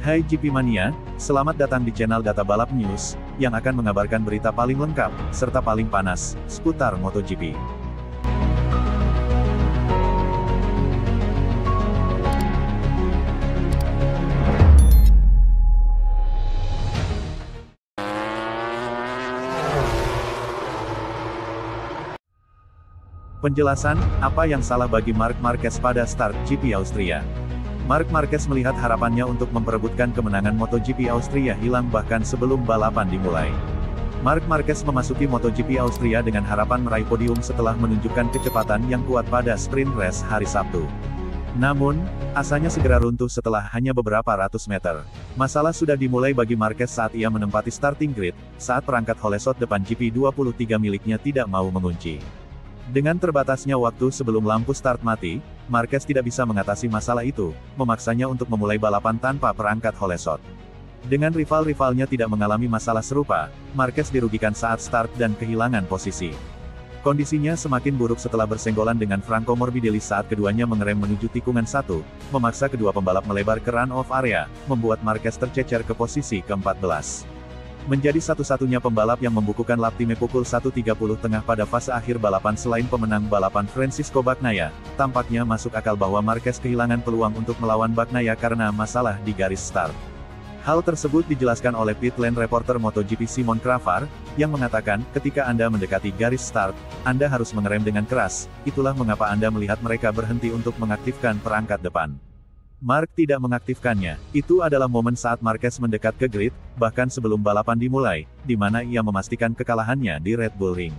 Hai GP Mania, selamat datang di channel Data Balap News, yang akan mengabarkan berita paling lengkap, serta paling panas, seputar MotoGP. Penjelasan, apa yang salah bagi Marc Marquez pada start GP Austria? Marc Marquez melihat harapannya untuk memperebutkan kemenangan MotoGP Austria hilang bahkan sebelum balapan dimulai. Marc Marquez memasuki MotoGP Austria dengan harapan meraih podium setelah menunjukkan kecepatan yang kuat pada sprint race hari Sabtu. Namun, asanya segera runtuh setelah hanya beberapa ratus meter. Masalah sudah dimulai bagi Marquez saat ia menempati starting grid, saat perangkat Holesot depan GP23 miliknya tidak mau mengunci. Dengan terbatasnya waktu sebelum lampu start mati, Marquez tidak bisa mengatasi masalah itu, memaksanya untuk memulai balapan tanpa perangkat Holesot. Dengan rival-rivalnya tidak mengalami masalah serupa, Marquez dirugikan saat start dan kehilangan posisi. Kondisinya semakin buruk setelah bersenggolan dengan Franco Morbidelli saat keduanya mengerem menuju tikungan 1, memaksa kedua pembalap melebar ke run-off area, membuat Marquez tercecer ke posisi ke-14. Menjadi satu-satunya pembalap yang membukukan lap time pukul 1.30 tengah pada fase akhir balapan selain pemenang balapan Francisco Bagnaia, tampaknya masuk akal bahwa Marquez kehilangan peluang untuk melawan Bagnaia karena masalah di garis start. Hal tersebut dijelaskan oleh pit lane reporter MotoGP Simon Cravar, yang mengatakan, ketika Anda mendekati garis start, Anda harus mengerem dengan keras, itulah mengapa Anda melihat mereka berhenti untuk mengaktifkan perangkat depan. Marc tidak mengaktifkannya. Itu adalah momen saat Marquez mendekat ke grid, bahkan sebelum balapan dimulai, di mana ia memastikan kekalahannya di Red Bull Ring.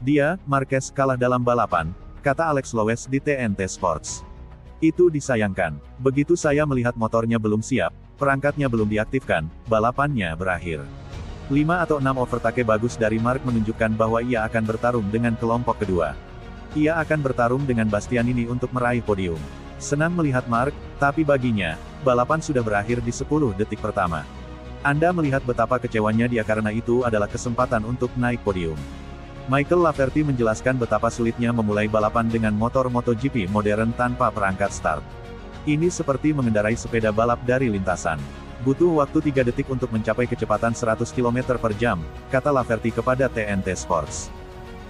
Dia, Marquez, kalah dalam balapan, kata Alex Lowes di TNT Sports. Itu disayangkan. Begitu saya melihat motornya belum siap, perangkatnya belum diaktifkan, balapannya berakhir. 5 atau 6 overtake bagus dari Marc menunjukkan bahwa ia akan bertarung dengan kelompok kedua. Ia akan bertarung dengan Bastianini untuk meraih podium. Senang melihat Marc, tapi baginya, balapan sudah berakhir di 10 detik pertama. Anda melihat betapa kecewanya dia karena itu adalah kesempatan untuk naik podium. Michael Laverty menjelaskan betapa sulitnya memulai balapan dengan motor MotoGP modern tanpa perangkat start. Ini seperti mengendarai sepeda balap dari lintasan. Butuh waktu 3 detik untuk mencapai kecepatan 100 km per jam, kata Laverty kepada TNT Sports.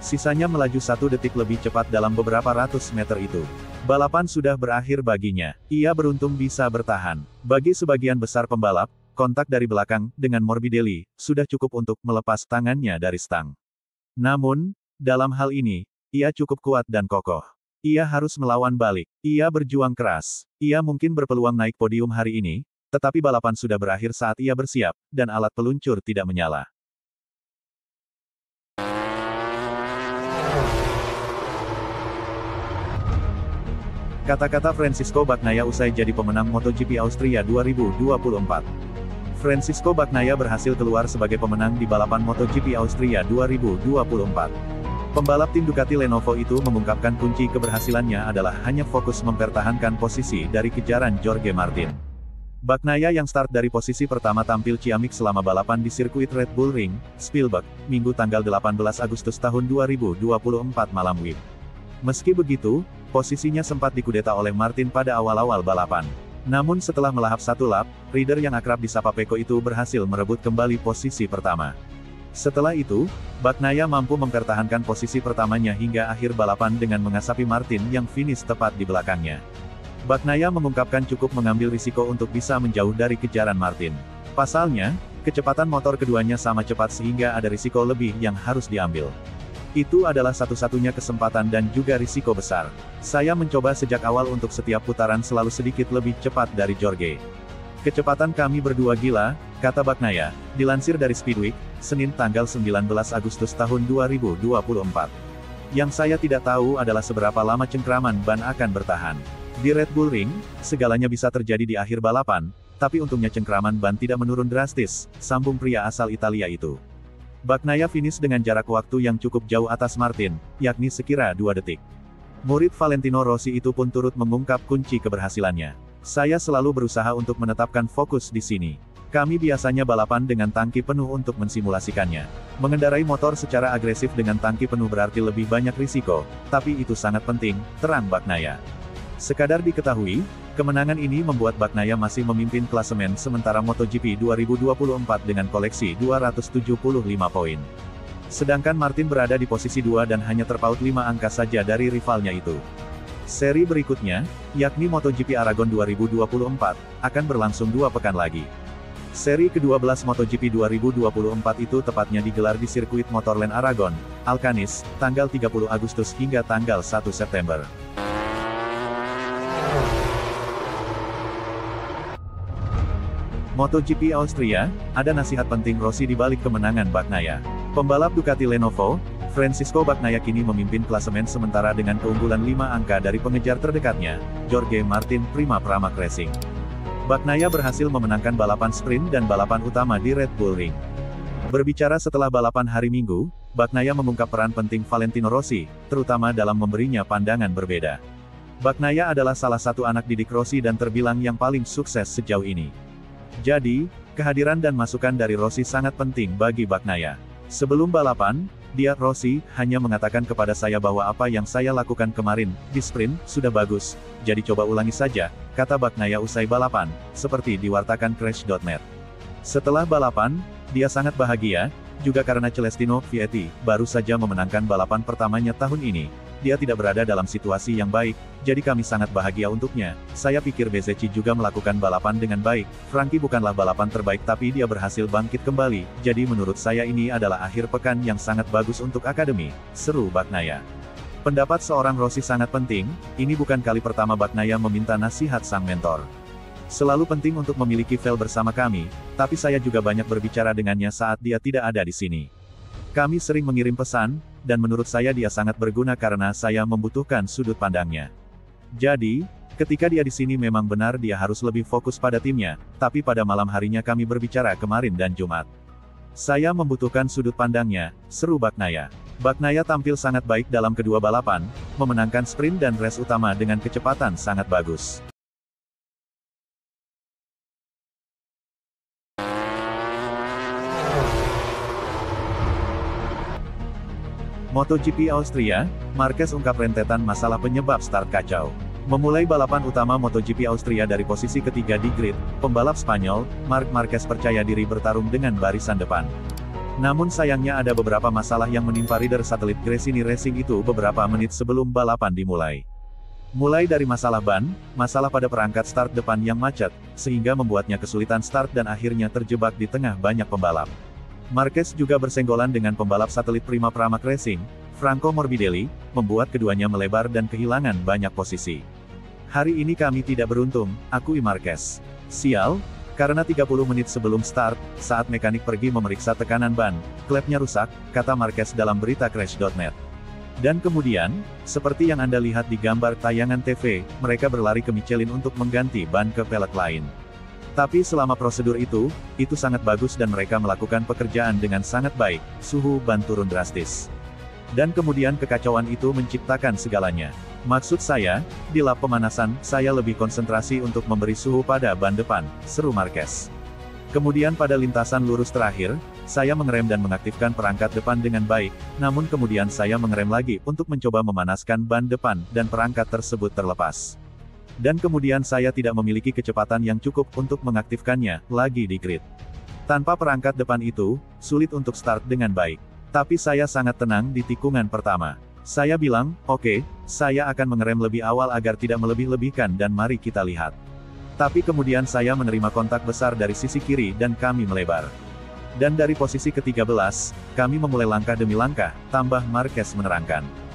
Sisanya melaju 1 detik lebih cepat dalam beberapa ratus meter itu. Balapan sudah berakhir baginya. Ia beruntung bisa bertahan. Bagi sebagian besar pembalap, kontak dari belakang, dengan Morbidelli, sudah cukup untuk melepas tangannya dari stang. Namun, dalam hal ini, ia cukup kuat dan kokoh. Ia harus melawan balik. Ia berjuang keras. Ia mungkin berpeluang naik podium hari ini, tetapi balapan sudah berakhir saat ia bersiap, dan alat peluncur tidak menyala. Kata-kata Francisco Bagnaia usai jadi pemenang MotoGP Austria 2024. Francisco Bagnaia berhasil keluar sebagai pemenang di balapan MotoGP Austria 2024. Pembalap tim Ducati Lenovo itu mengungkapkan kunci keberhasilannya adalah hanya fokus mempertahankan posisi dari kejaran Jorge Martin. Bagnaia yang start dari posisi pertama tampil ciamik selama balapan di sirkuit Red Bull Ring, Spielberg, Minggu tanggal 18 Agustus tahun 2024 malam WIB. Meski begitu, posisinya sempat dikudeta oleh Martin pada awal-awal balapan. Namun setelah melahap 1 lap, rider yang akrab disapa Pecco itu berhasil merebut kembali posisi pertama. Setelah itu, Bagnaia mampu mempertahankan posisi pertamanya hingga akhir balapan dengan mengasapi Martin yang finish tepat di belakangnya. Bagnaia mengungkapkan cukup mengambil risiko untuk bisa menjauh dari kejaran Martin. Pasalnya, kecepatan motor keduanya sama cepat sehingga ada risiko lebih yang harus diambil. Itu adalah satu-satunya kesempatan dan juga risiko besar. Saya mencoba sejak awal untuk setiap putaran selalu sedikit lebih cepat dari Jorge. Kecepatan kami berdua gila, kata Bagnaia, dilansir dari Speedweek, Senin tanggal 19 Agustus tahun 2024. Yang saya tidak tahu adalah seberapa lama cengkraman ban akan bertahan. Di Red Bull Ring, segalanya bisa terjadi di akhir balapan, tapi untungnya cengkraman ban tidak menurun drastis, sambung pria asal Italia itu. Bagnaia finish dengan jarak waktu yang cukup jauh atas Martin, yakni sekira 2 detik. Murid Valentino Rossi itu pun turut mengungkap kunci keberhasilannya. Saya selalu berusaha untuk menetapkan fokus di sini. Kami biasanya balapan dengan tangki penuh untuk mensimulasikannya. Mengendarai motor secara agresif dengan tangki penuh berarti lebih banyak risiko, tapi itu sangat penting, terang Bagnaia. Sekadar diketahui, Kemenangan ini membuat Bagnaia masih memimpin klasemen sementara MotoGP 2024 dengan koleksi 275 poin. Sedangkan Martin berada di posisi 2 dan hanya terpaut 5 angka saja dari rivalnya itu. Seri berikutnya, yakni MotoGP Aragon 2024, akan berlangsung 2 pekan lagi. Seri ke-12 MotoGP 2024 itu tepatnya digelar di sirkuit Motorland Aragon, Alcanis, tanggal 30 Agustus hingga tanggal 1 September. MotoGP Austria, ada nasihat penting Rossi di balik kemenangan Bagnaia. Pembalap Ducati Lenovo, Francisco Bagnaia kini memimpin klasemen sementara dengan keunggulan 5 angka dari pengejar terdekatnya, Jorge Martin Prima Pramac Racing. Bagnaia berhasil memenangkan balapan sprint dan balapan utama di Red Bull Ring. Berbicara setelah balapan hari Minggu, Bagnaia mengungkap peran penting Valentino Rossi, terutama dalam memberinya pandangan berbeda. Bagnaia adalah salah satu anak didik Rossi dan terbilang yang paling sukses sejauh ini. Jadi, kehadiran dan masukan dari Rossi sangat penting bagi Bagnaia. Sebelum balapan, Rossi, hanya mengatakan kepada saya bahwa apa yang saya lakukan kemarin, di sprint, sudah bagus, jadi coba ulangi saja, kata Bagnaia usai balapan, seperti diwartakan Crash.net. Setelah balapan, dia sangat bahagia, juga karena Celestino Vietti, baru saja memenangkan balapan pertamanya tahun ini. Dia tidak berada dalam situasi yang baik, jadi kami sangat bahagia untuknya. Saya pikir Bezzecchi juga melakukan balapan dengan baik. Frankie bukanlah balapan terbaik tapi dia berhasil bangkit kembali, jadi menurut saya ini adalah akhir pekan yang sangat bagus untuk akademi, seru Bagnaia. Pendapat seorang Rossi sangat penting, ini bukan kali pertama Bagnaia meminta nasihat sang mentor. Selalu penting untuk memiliki Vel bersama kami, tapi saya juga banyak berbicara dengannya saat dia tidak ada di sini. Kami sering mengirim pesan, dan menurut saya dia sangat berguna karena saya membutuhkan sudut pandangnya. Jadi, ketika dia di sini memang benar dia harus lebih fokus pada timnya, tapi pada malam harinya kami berbicara kemarin dan Jumat. Saya membutuhkan sudut pandangnya, seru Bagnaia. Bagnaia tampil sangat baik dalam kedua balapan, memenangkan sprint dan race utama dengan kecepatan sangat bagus. MotoGP Austria, Marquez ungkap rentetan masalah penyebab start kacau. Memulai balapan utama MotoGP Austria dari posisi ketiga di grid, pembalap Spanyol, Marc Marquez percaya diri bertarung dengan barisan depan. Namun sayangnya ada beberapa masalah yang menimpa rider satelit Gresini Racing itu beberapa menit sebelum balapan dimulai. Mulai dari masalah ban, masalah pada perangkat start depan yang macet, sehingga membuatnya kesulitan start dan akhirnya terjebak di tengah banyak pembalap. Marquez juga bersenggolan dengan pembalap satelit Prima Pramac Racing, Franco Morbidelli, membuat keduanya melebar dan kehilangan banyak posisi. Hari ini kami tidak beruntung, akui Marquez. Sial, karena 30 menit sebelum start, saat mekanik pergi memeriksa tekanan ban, klepnya rusak, kata Marquez dalam berita Crash.net. Dan kemudian, seperti yang Anda lihat di gambar tayangan TV, mereka berlari ke Michelin untuk mengganti ban ke pelek lain. Tapi selama prosedur itu sangat bagus dan mereka melakukan pekerjaan dengan sangat baik, suhu ban turun drastis. Dan kemudian kekacauan itu menciptakan segalanya. Maksud saya, di lap pemanasan, saya lebih konsentrasi untuk memberi suhu pada ban depan, seru Marquez. Kemudian pada lintasan lurus terakhir, saya mengerem dan mengaktifkan perangkat depan dengan baik, namun kemudian saya mengerem lagi untuk mencoba memanaskan ban depan, dan perangkat tersebut terlepas. Dan kemudian saya tidak memiliki kecepatan yang cukup untuk mengaktifkannya lagi di grid. Tanpa perangkat depan itu, sulit untuk start dengan baik. Tapi saya sangat tenang di tikungan pertama. Saya bilang, oke, saya akan mengerem lebih awal agar tidak melebih-lebihkan dan mari kita lihat. Tapi kemudian saya menerima kontak besar dari sisi kiri dan kami melebar. Dan dari posisi ke-13, kami memulai langkah demi langkah, tambah Marquez menerangkan.